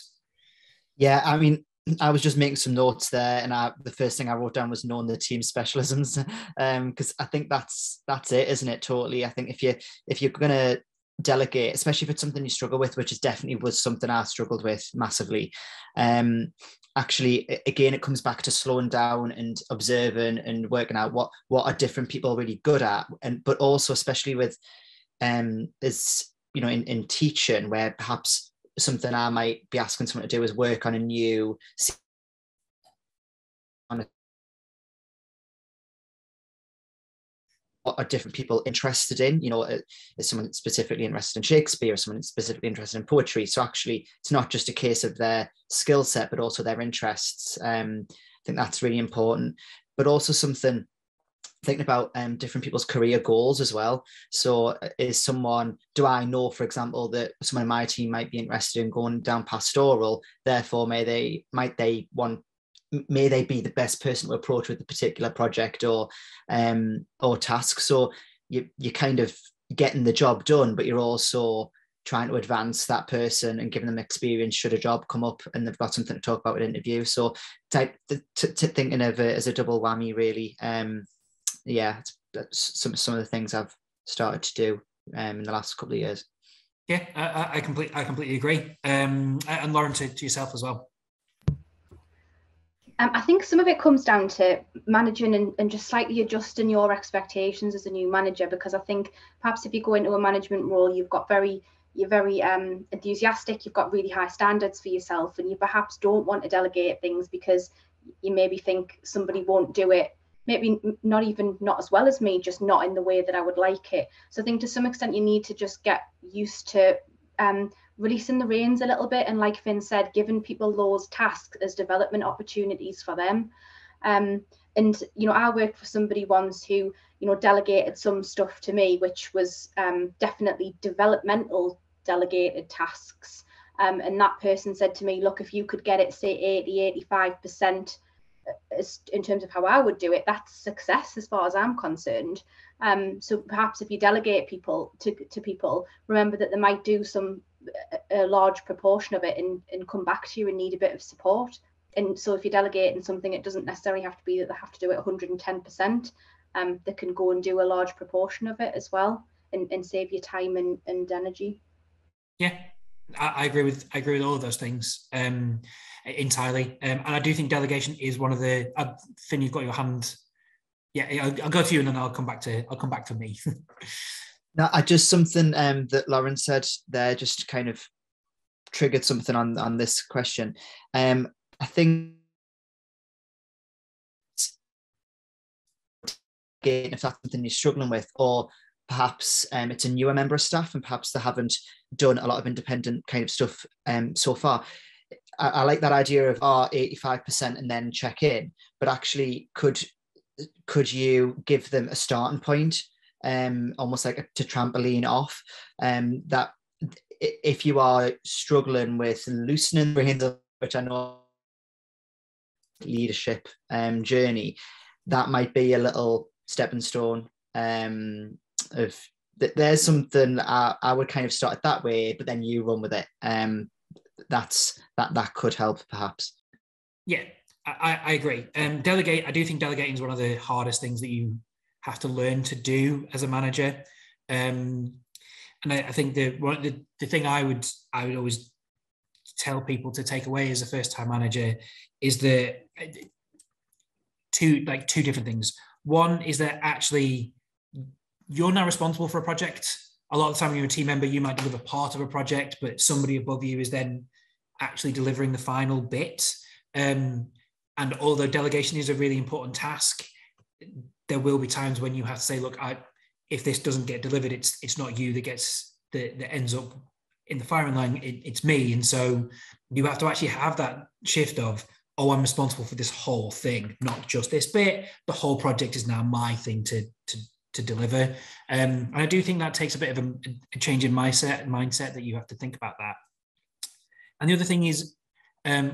Yeah, I mean, I was just making some notes there, and the first thing I wrote down was knowing the team specialisms, because I think that's it, isn't it? Totally. I think if you're gonna delegate, especially if it's something you struggle with, which is definitely was something I struggled with massively. Actually, again, it comes back to slowing down and observing and working out what are different people really good at, but also especially with is in teaching, where perhaps something I might be asking someone to do is work on a new what are different people interested in. Is someone specifically interested in Shakespeare, or someone specifically interested in poetry? So actually it's not just a case of their skill set, but also their interests. I think that's really important, but also something thinking about different people's career goals as well. So do I know, for example, that someone in my team might be interested in going down pastoral, therefore may they be the best person to approach with a particular project or task. So you're kind of getting the job done, but you're also trying to advance that person and giving them experience should a job come up and they've got something to talk about in an interview. So thinking of it as a double whammy, really. That's some of the things I've started to do in the last couple of years. Yeah, I completely agree. And Lauren, to yourself as well. I think some of it comes down to managing and just slightly adjusting your expectations as a new manager, because I think perhaps if you go into a management role, you're very enthusiastic, you've got really high standards for yourself, and you perhaps don't want to delegate things because you maybe think somebody won't do it, maybe not as well as me, just not in the way that I would like it. So I think to some extent you need to just get used to releasing the reins a little bit, and like Finn said, giving people those tasks as development opportunities for them. And I worked for somebody once who delegated some stuff to me, which was definitely developmental delegated tasks, and that person said to me, look, if you could get it, say 80-85% in terms of how I would do it, that's success as far as I'm concerned. So perhaps if you delegate people to people, remember that they might do a large proportion of it and come back to you and need a bit of support. And so if you're delegating something, it doesn't necessarily have to be that they have to do it 110%. They can go and do a large proportion of it as well and save you time and energy. Yeah, I agree with all of those things entirely, and I do think delegation is one of the. Finn, you've got your hand. Yeah, I'll go to you and then I'll come back to me. Now, something that Lauren said there just kind of triggered something on this question. I think again, if that's something you're struggling with, or perhaps it's a newer member of staff and perhaps they haven't done a lot of independent kind of stuff so far. I like that idea of 85% and then check in, but actually could you give them a starting point, almost like to trampoline off, that if you are struggling with loosening the reins, which I know leadership journey, that might be a little stepping stone of there's something I would kind of start it that way, but then you run with it. That could help perhaps. Yeah, I agree. Delegate. I do think delegating is one of the hardest things that you have to learn to do as a manager. And I think the thing I would always tell people to take away as a first-time manager is that two different things. One is that actually you're now responsible for a project. A lot of the time when you're a team member, you might deliver part of a project, but somebody above you is then actually delivering the final bit. And although delegation is a really important task, there will be times when you have to say, look, if this doesn't get delivered, it's not you that ends up in the firing line, it's me. And so you have to actually have that shift of, oh, I'm responsible for this whole thing, not just this bit. The whole project is now my thing to deliver. And I do think that takes a bit of a change in mindset that you have to think about that. And the other thing is,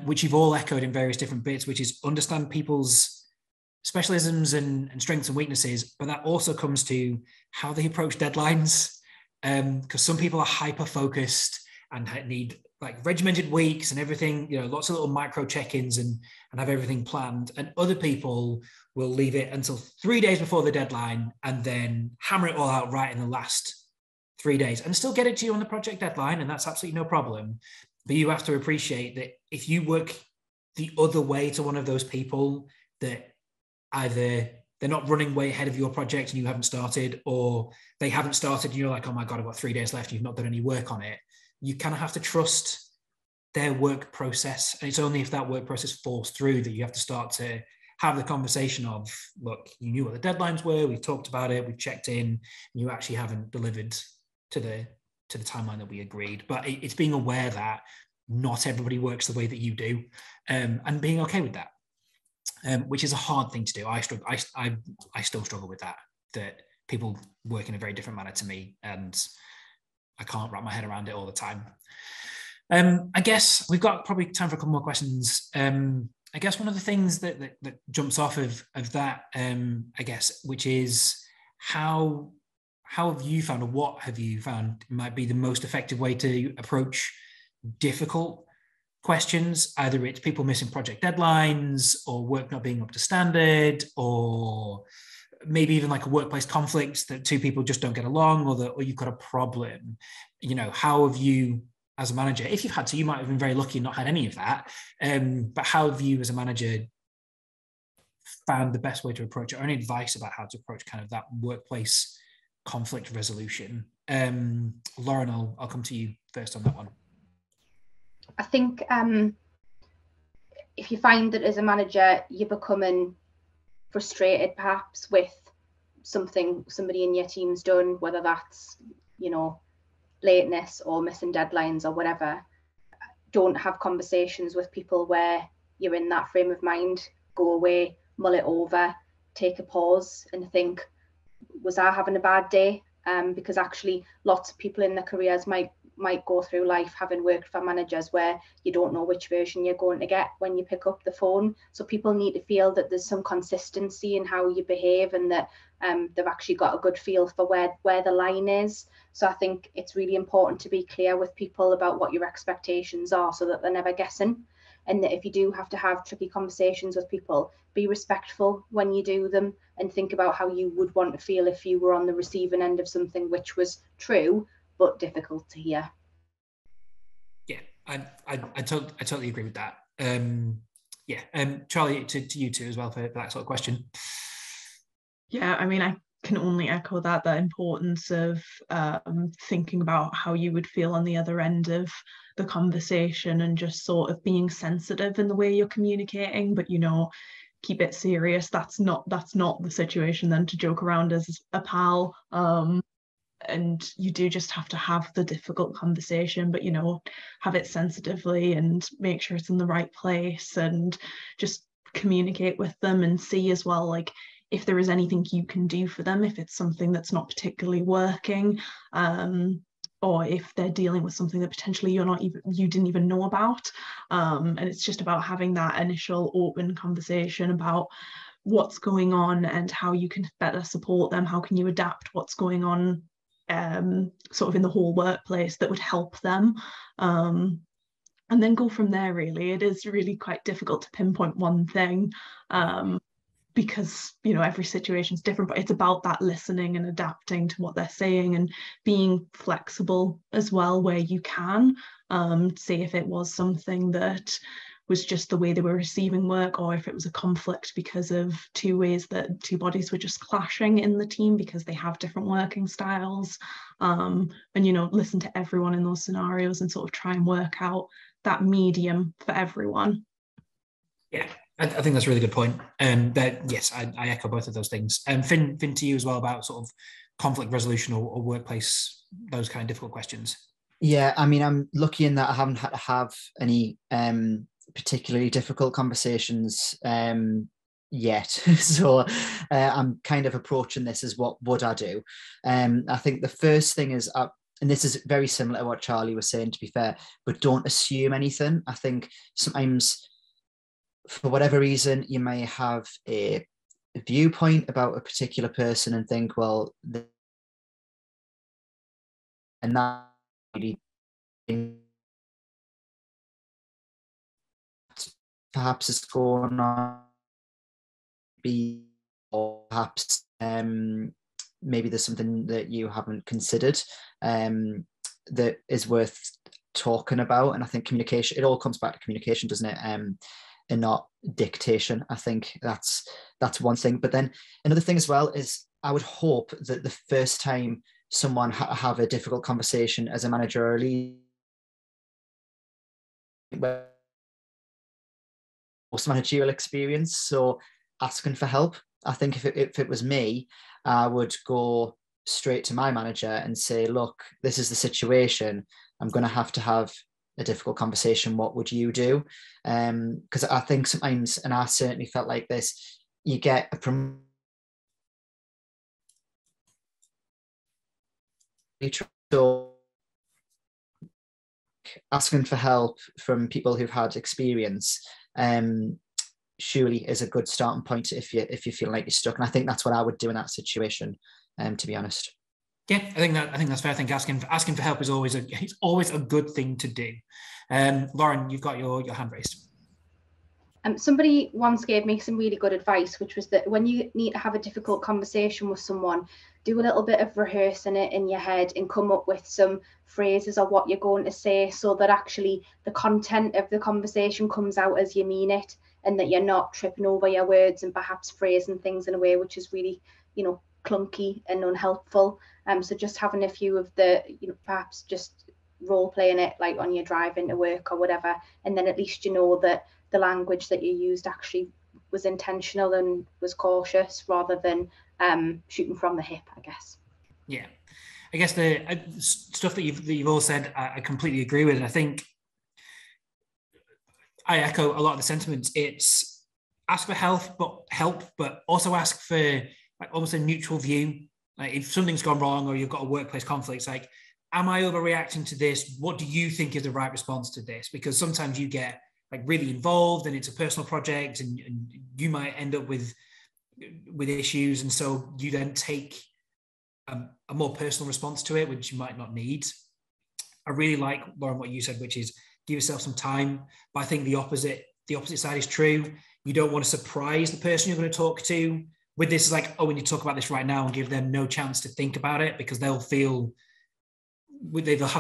which you've all echoed in various different bits, which is understand people's specialisms and strengths and weaknesses, but that also comes to how they approach deadlines. Because some people are hyper focused and need like regimented weeks and everything, lots of little micro check-ins and have everything planned. And other people will leave it until 3 days before the deadline and then hammer it all out right in the last 3 days and still get it to you on the project deadline. And that's absolutely no problem. But you have to appreciate that if you work the other way to one of those people, that either they're not running way ahead of your project and you haven't started, or they haven't started and you're like, oh my God, I've got 3 days left. You've not done any work on it. You kind of have to trust their work process. And it's only if that work process falls through that you have to start to have the conversation of, look, you knew what the deadlines were. We've talked about it. We've checked in. And you actually haven't delivered to the timeline that we agreed. But it's being aware that not everybody works the way that you do, and being okay with that. Which is a hard thing to do. I still struggle with that people work in a very different manner to me, and I can't wrap my head around it all the time. I guess we've got probably time for a couple more questions. I guess one of the things that jumps off of that, I guess, which is how have you found, or what have you found might be the most effective way to approach difficult questions? Either it's people missing project deadlines, or work not being up to standard, or maybe even like a workplace conflict that two people just don't get along, or you've got a problem. How have you, as a manager, if you've had to, you might have been very lucky and not had any of that, but how have you as a manager found the best way to approach it, or any advice about how to approach kind of that workplace conflict resolution? Lauren, I'll come to you first on that one. I think if you find that as a manager you're becoming frustrated perhaps with something somebody in your team's done, whether that's lateness or missing deadlines or whatever, don't have conversations with people where you're in that frame of mind. Go away, mull it over, take a pause and think, was I having a bad day? Because actually lots of people in their careers might go through life having worked for managers where you don't know which version you're going to get when you pick up the phone. So people need to feel that there's some consistency in how you behave, and that they've actually got a good feel for where the line is. So I think it's really important to be clear with people about what your expectations are, so that they're never guessing. And that if you do have to have tricky conversations with people, be respectful when you do them, and think about how you would want to feel if you were on the receiving end of something which was true but difficult to hear. Yeah, I totally agree with that. Charlie, to you too as well for that sort of question. Yeah, I mean, I can only echo that importance of thinking about how you would feel on the other end of the conversation, and just sort of being sensitive in the way you're communicating, but keep it serious. That's not the situation then to joke around as a pal. And you do just have to have the difficult conversation, but have it sensitively and make sure it's in the right place, and just communicate with them and see as well, like, if there is anything you can do for them, if it's something that's not particularly working, or if they're dealing with something that potentially you didn't even know about. And it's just about having that initial open conversation about what's going on and how you can better support them. How can you adapt what's going on sort of in the whole workplace that would help them. And then go from there, really. It is really quite difficult to pinpoint one thing, because, you know, every situation is different, but it's about that listening and adapting to what they're saying and being flexible as well where you can. Say if it was something that was just the way they were receiving work, or if it was a conflict because of two bodies were just clashing in the team because they have different working styles. And, you know, listen to everyone in those scenarios and sort of try and work out that medium for everyone. Yeah, I think that's a really good point. That yes, I echo both of those things. And Finn, to you as well about sort of conflict resolution or workplace, those kind of difficult questions. Yeah, I mean, I'm lucky in that I haven't had to have any particularly difficult conversations yet. So I'm kind of approaching this as what would I do. I think the first thing is, and this is very similar to what Charlie was saying, to be fair, but don't assume anything. I think sometimes, for whatever reason, you may have a viewpoint about a particular person and think, well, and that really perhaps is going on, or perhaps maybe there's something that you haven't considered that is worth talking about. And I think communication, it all comes back to communication, doesn't it? And not dictation. I think that's one thing. But then another thing as well is, I would hope that the first time someone have a difficult conversation as a manager or a lead, most managerial experience, so asking for help. I think if it was me, I would go straight to my manager and say, look, this is the situation. I'm going to have a difficult conversation. What would you do? Because I think sometimes, and I certainly felt like this, you get a so asking for help from people who've had experience surely is a good starting point if you feel like you're stuck. And I think that's what I would do in that situation, to be honest. Yeah, I think that's fair. I think asking for help is always a good thing to do. Lauren, you've got your hand raised. Somebody once gave me some really good advice, which was that when you need to have a difficult conversation with someone, do a little bit of rehearsing it in your head and come up with some phrases of what you're going to say, so that actually the content of the conversation comes out as you mean it, and that you're not tripping over your words and perhaps phrasing things in a way which is really, you know, clunky and unhelpful. So just having a few of the, you know, perhaps just role playing it like on your drive into work or whatever, and then at least you know that the language that you used actually was intentional and was cautious, rather than shooting from the hip, I guess. Yeah, I guess the stuff that you've all said, I completely agree with. And I think I echo a lot of the sentiments. It's ask for help, but also ask for like almost a neutral view. Like if something's gone wrong or you've got a workplace conflict, it's like, am I overreacting to this? What do you think is the right response to this? Because sometimes you get like really involved and it's a personal project, and you might end up with issues, and so you then take a more personal response to it, which you might not need. I really like, Lauren, what you said, which is give yourself some time. But I think the opposite side is true. You don't want to surprise the person you're going to talk to with this. Is like, oh, we need to talk about this right now, and give them no chance to think about it, because they'll have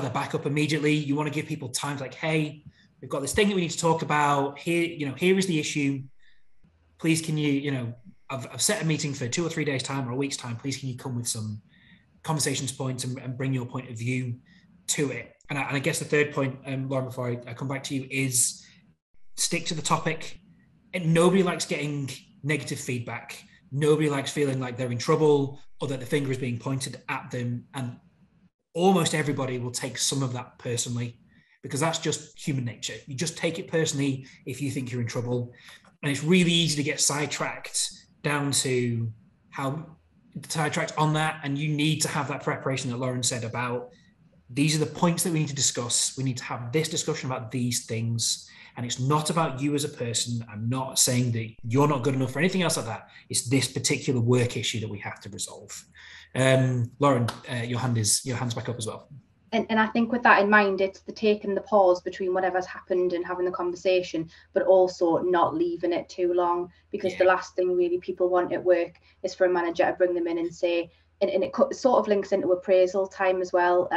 their back up immediately. You want to give people time to like, hey, we've got this thing that we need to talk about here. You know, here is the issue. Please, can you, I've set a meeting for 2 or 3 days time or a week's time. Please, can you come with some conversations points and bring your point of view to it? And I guess the third point, Lauren, before I come back to you, is stick to the topic. And nobody likes getting negative feedback. Nobody likes feeling like they're in trouble or that the finger is being pointed at them. And almost everybody will take some of that personally, because that's just human nature. You just take it personally if you think you're in trouble. And it's really easy to get sidetracked on that. And you need to have that preparation that Lauren said about, these are the points that we need to discuss. We need to have this discussion about these things. And it's not about you as a person. I'm not saying that you're not good enough for anything else like that. It's this particular work issue that we have to resolve. Lauren, your hand's back up as well. And I think with that in mind, it's the taking the pause between whatever's happened and having the conversation, but also not leaving it too long, because the last thing really people want at work is for a manager to bring them in and say, and it sort of links into appraisal time as well,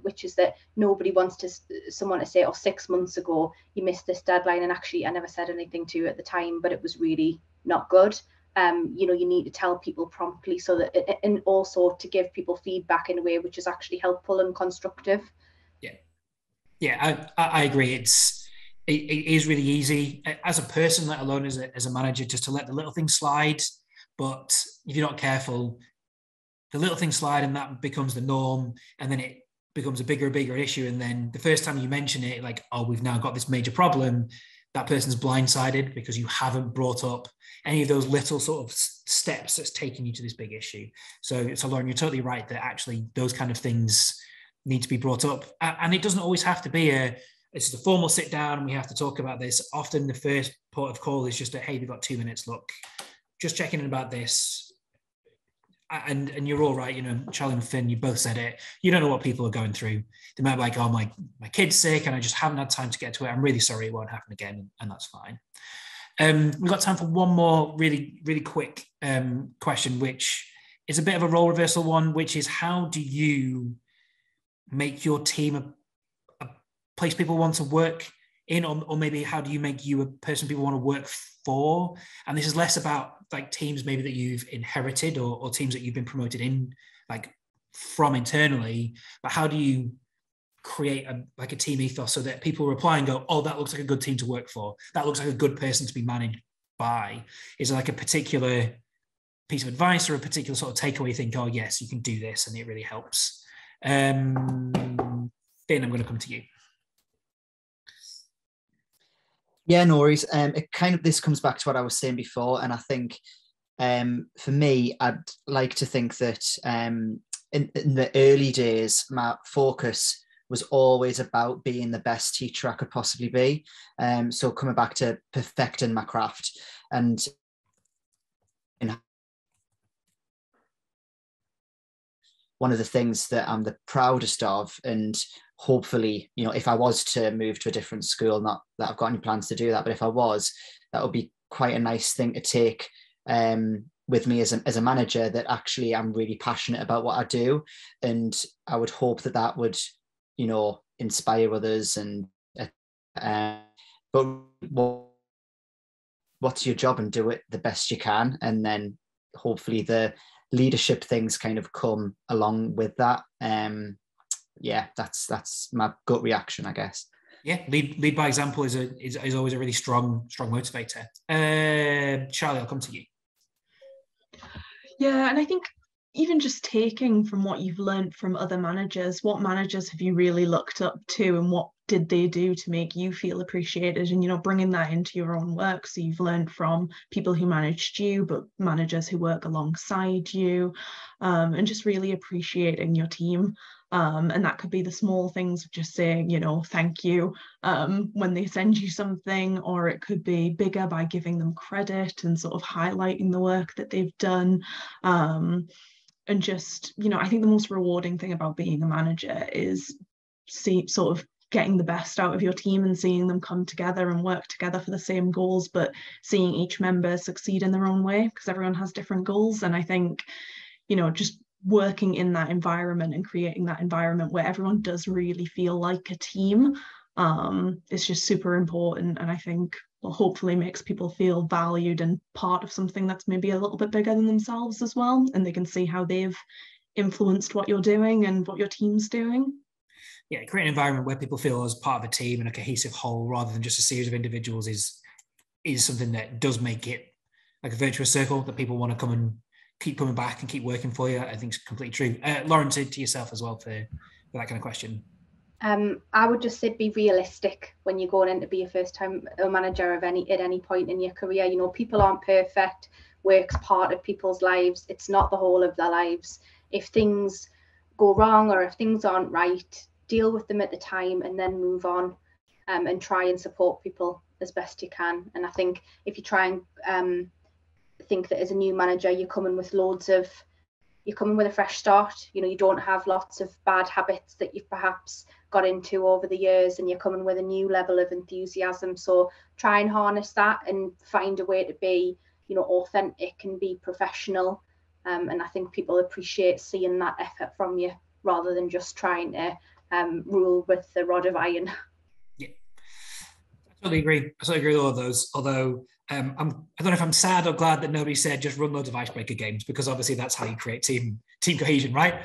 which is that nobody wants someone to say, oh, 6 months ago you missed this deadline, and actually I never said anything to you at the time, but it was really not good. You need to tell people promptly, so that, and also to give people feedback in a way which is actually helpful and constructive. I agree. It is really easy as a person, let alone as a manager, just to let the little things slide. But if you're not careful, the little things slide, and that becomes the norm, and then it becomes a bigger and bigger issue. And then the first time you mention it, like, oh, we've now got this major problem, that person's blindsided because you haven't brought up any of those little sort of steps that's taken you to this big issue. So Lauren, you're totally right that actually those kind of things need to be brought up. And it doesn't always have to be it's a formal sit down and we have to talk about this. Often the first port of call is just hey, we've got 2 minutes, look, just checking in about this. And you're all right, Charlie and Finn, you both said it. You don't know what people are going through. They might be like, oh, my kid's sick and I just haven't had time to get to it. I'm really sorry, it won't happen again. And that's fine. We've got time for one more really, really quick question, which is a bit of a role reversal one, which is, how do you make your team a place people want to work in, or maybe how do you make you a person people want to work for? And this is less about like teams maybe that you've inherited or teams that you've been promoted in, like from internally, but how do you create a team ethos so that people reply and go, oh, that looks like a good team to work for. That looks like a good person to be managed by. Is it like a particular piece of advice or a particular sort of takeaway you think, oh yes, you can do this and it really helps? Finn, I'm going to come to you. Yeah, no worries. This comes back to what I was saying before, and I think for me, I'd like to think that in the early days, my focus was always about being the best teacher I could possibly be. So coming back to perfecting my craft, and one of the things that I'm the proudest of, and hopefully, if I was to move to a different school, not that I've got any plans to do that, but if I was, that would be quite a nice thing to take with me as a manager, that actually I'm really passionate about what I do. And I would hope that would, inspire others. And but what's your job, and do it the best you can. And then hopefully the leadership things kind of come along with that. That's my gut reaction, I guess. Yeah, lead by example is always a really strong motivator. Charlie, I'll come to you. Yeah, and I think even just taking from what you've learned from other managers, what managers have you really looked up to, and what did they do to make you feel appreciated? And bringing that into your own work, so you've learned from people who managed you, but managers who work alongside you, and just really appreciating your team. And that could be the small things of just saying, thank you when they send you something, or it could be bigger by giving them credit and sort of highlighting the work that they've done. And just, I think the most rewarding thing about being a manager is sort of getting the best out of your team and seeing them come together and work together for the same goals, but seeing each member succeed in their own way, because everyone has different goals. And I think, just working in that environment and creating that environment where everyone does really feel like a team is just super important. And I think hopefully makes people feel valued and part of something that's maybe a little bit bigger than themselves as well. And they can see how they've influenced what you're doing and what your team's doing. Yeah, create an environment where people feel as part of a team and a cohesive whole rather than just a series of individuals is something that does make it like a virtuous circle that people want to come and keep coming back and keep working for you. I think it's completely true. Lauren, to yourself as well for that kind of question. I would just say be realistic when you're going in to be a first-time manager at any point in your career. People aren't perfect. Work's part of people's lives. It's not the whole of their lives. If things go wrong or if things aren't right, deal with them at the time and then move on, and try and support people as best you can. And I think if you try and think that as a new manager you're coming with loads of you're coming with a fresh start. You don't have lots of bad habits that you've perhaps got into over the years, and you're coming with a new level of enthusiasm. So try and harness that and find a way to be, authentic and be professional. And I think people appreciate seeing that effort from you rather than just trying to rule with the rod of iron. Yeah, I totally agree. With all of those. Although I don't know if I'm sad or glad that nobody said just run loads of icebreaker games, because obviously that's how you create team cohesion, right?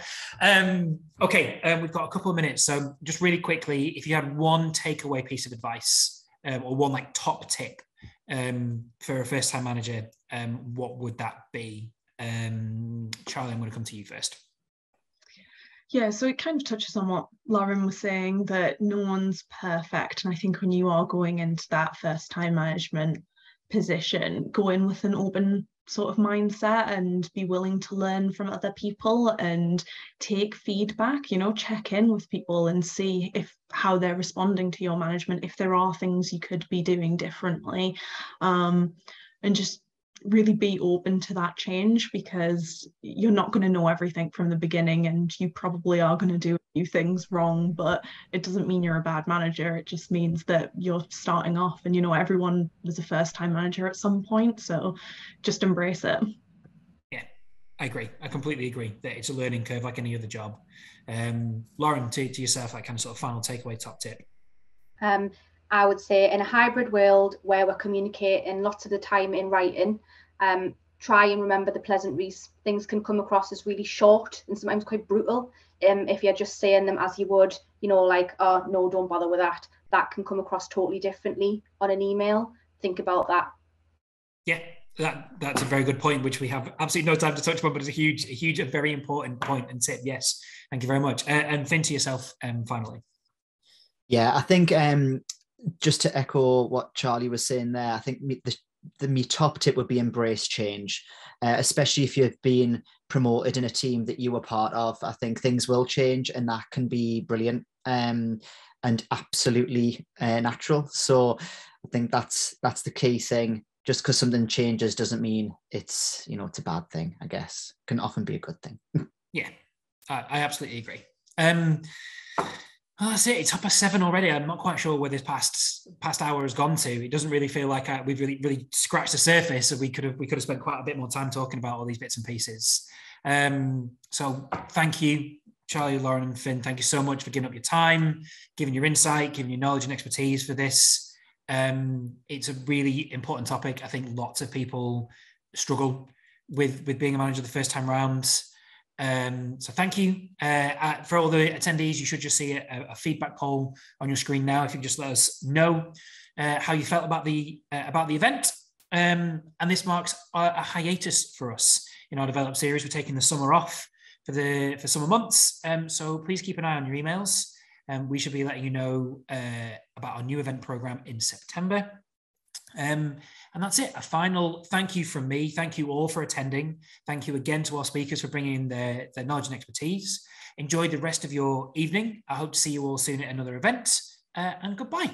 Okay, we've got a couple of minutes, so just really quickly, if you had one takeaway piece of advice or one like top tip for a first-time manager, what would that be? Charlie, I'm going to come to you first. Yeah, so it kind of touches on what Lauren was saying, that no one's perfect. And I think when you are going into that first-time management position, go in with an open sort of mindset and be willing to learn from other people and take feedback, check in with people and see how they're responding to your management, if there are things you could be doing differently, and just really be open to that change, because you're not going to know everything from the beginning, and you probably are going to do a few things wrong, but it doesn't mean you're a bad manager. It just means that you're starting off, and everyone was a first-time manager at some point, so just embrace it. Yeah, I agree. I completely agree that it's a learning curve like any other job. Lauren, to yourself, that kind of sort of final takeaway, top tip. I would say in a hybrid world where we're communicating lots of the time in writing, try and remember the pleasantries. Things can come across as really short and sometimes quite brutal. If you're just saying them as you would, like, oh, no, don't bother with that. That can come across totally differently on an email. Think about that. Yeah, that's a very good point, which we have absolutely no time to touch upon, but it's a huge, very important point and tip. Yes, thank you very much. And Finn, to yourself, finally. Yeah, I think just to echo what Charlie was saying there, I think the top tip would be embrace change, especially if you've been promoted in a team that you were part of. I think things will change, and that can be brilliant and absolutely natural. So I think that's the key thing. Just because something changes doesn't mean it's a bad thing. I guess it can often be a good thing. Yeah, I absolutely agree. That's it. It's 7:30 already. I'm not quite sure where this past hour has gone to. It doesn't really feel like we've really scratched the surface. So we could have spent quite a bit more time talking about all these bits and pieces. So thank you, Charlie, Lauren, and Finn. Thank you so much for giving up your time, giving your insight, giving your knowledge and expertise for this. It's a really important topic. I think lots of people struggle with being a manager the first time round. So thank you. For all the attendees, you should just see a feedback poll on your screen now. If you just let us know how you felt about the event. And this marks a hiatus for us in our Develop series. We're taking the summer off for summer months. So please keep an eye on your emails. We should be letting you know about our new event program in September. And that's it. A final thank you from me. Thank you all for attending. Thank you again to our speakers for bringing in their knowledge and expertise. Enjoy the rest of your evening. I hope to see you all soon at another event, and goodbye.